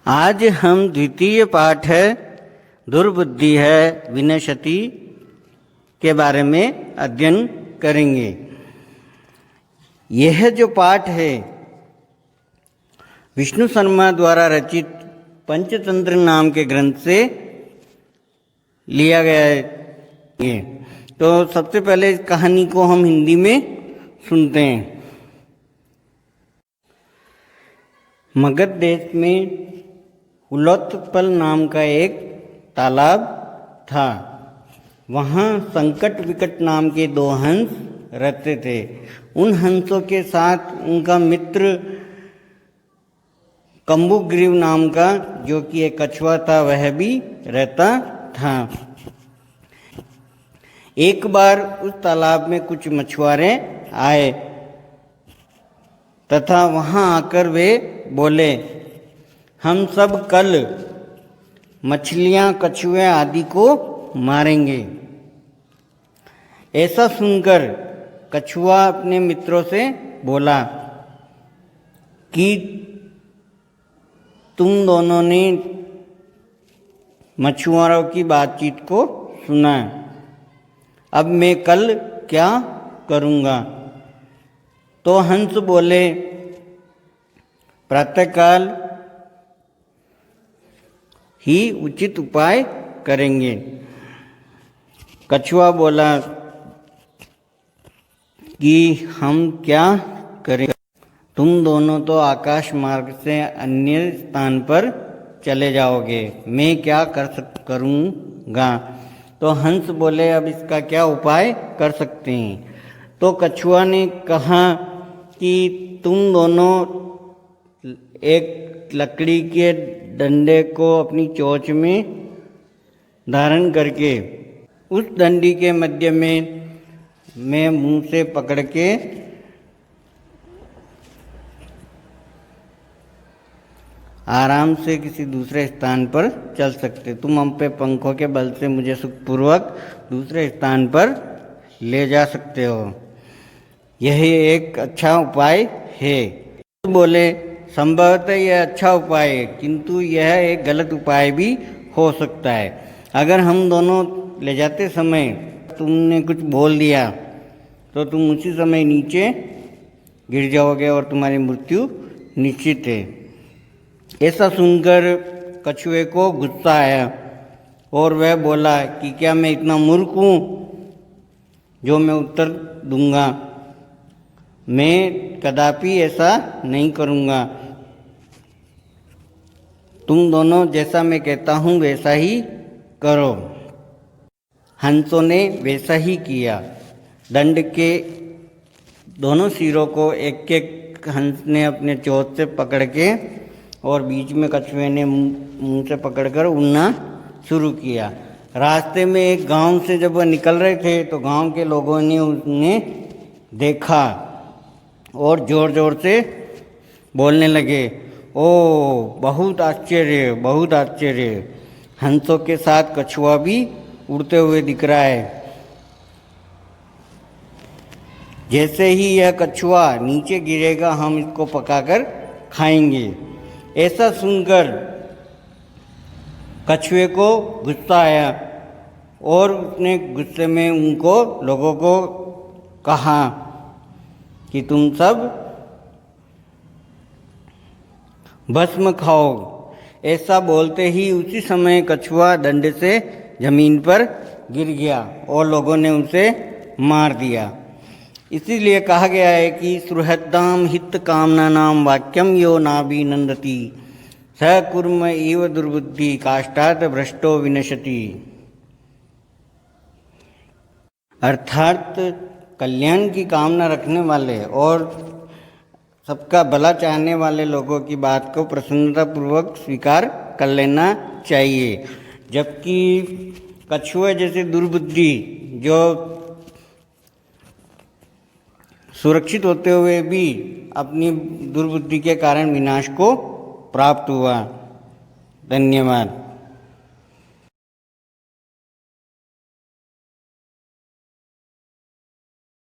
आज हम द्वितीय पाठ है दुर्बुद्धि है विनश्यति के बारे में अध्ययन करेंगे। यह जो पाठ है विष्णु शर्मा द्वारा रचित पंचतंत्र नाम के ग्रंथ से लिया गया है। तो सबसे पहले इस कहानी को हम हिंदी में सुनते हैं। मगध देश में उलोत्पल नाम का एक तालाब था। वहाँ संकट विकट नाम के 2 हंस रहते थे। उन हंसों के साथ उनका मित्र कंबुग्रीव नाम का, जो कि एक कछुआ था, वह भी रहता था। एक बार उस तालाब में कुछ मछुआरे आए तथा वहाँ आकर वे बोले, हम सब कल मछलियाँ, कछुए आदि को मारेंगे। ऐसा सुनकर कछुआ अपने मित्रों से बोला कि तुम दोनों ने मछुआरों की बातचीत को सुना, अब मैं कल क्या करूँगा। तो हंस बोले, प्रातःकाल ही उचित उपाय करेंगे। कछुआ बोला कि हम क्या करें, तुम दोनों तो आकाश मार्ग से अन्य स्थान पर चले जाओगे, मैं क्या करूँगा। तो हंस बोले, अब इसका क्या उपाय कर सकते हैं। तो कछुआ ने कहा कि तुम दोनों एक लकड़ी के डंडे को अपनी चोंच में धारण करके उस डंडी के मध्य में मैं मुंह से पकड़ के आराम से किसी दूसरे स्थान पर चल सकते। तुम हम पे पंखों के बल से मुझे सुखपूर्वक दूसरे स्थान पर ले जा सकते हो। यही एक अच्छा उपाय है। बोले, संभवतः यह अच्छा उपाय है, किंतु यह एक गलत उपाय भी हो सकता है। अगर हम दोनों ले जाते समय तुमने कुछ बोल दिया तो तुम उसी समय नीचे गिर जाओगे और तुम्हारी मृत्यु निश्चित है। ऐसा सुनकर कछुए को गुस्सा आया और वह बोला कि क्या मैं इतना मूर्ख हूँ जो मैं उत्तर दूंगा। मैं कदापि ऐसा नहीं करूँगा। तुम दोनों जैसा मैं कहता हूँ वैसा ही करो। हंसों ने वैसा ही किया। दंड के दोनों सिरों को एक एक हंस ने अपने चोंच से पकड़ के और बीच में कछुए ने मुंह से पकड़कर उड़ना शुरू किया। रास्ते में एक गांव से जब वह निकल रहे थे तो गांव के लोगों ने उन्हें देखा और जोर जोर से बोलने लगे, ओ बहुत आश्चर्य, बहुत आश्चर्य। हंसों के साथ कछुआ भी उड़ते हुए दिख रहा है। जैसे ही यह कछुआ नीचे गिरेगा हम इसको पकाकर खाएंगे। ऐसा सुनकर कछुए को गुस्सा आया और उसने गुस्से में उनको लोगों को कहा कि तुम सब भस्म खाओ। ऐसा बोलते ही उसी समय कछुआ डंडे से जमीन पर गिर गया और लोगों ने उसे मार दिया। इसीलिए कहा गया है कि सुहृदाम हित कामना नाम वाक्यम यो नाभिनंदति स कुर्म इव दुर्बुद्धि काष्ठात् भ्रष्टो विनश्यति। अर्थात कल्याण की कामना रखने वाले और सबका भला चाहने वाले लोगों की बात को प्रसन्नतापूर्वक स्वीकार कर लेना चाहिए। जबकि कछुए जैसे दुर्बुद्धि जो सुरक्षित होते हुए भी अपनी दुर्बुद्धि के कारण विनाश को प्राप्त हुआ। धन्यवाद।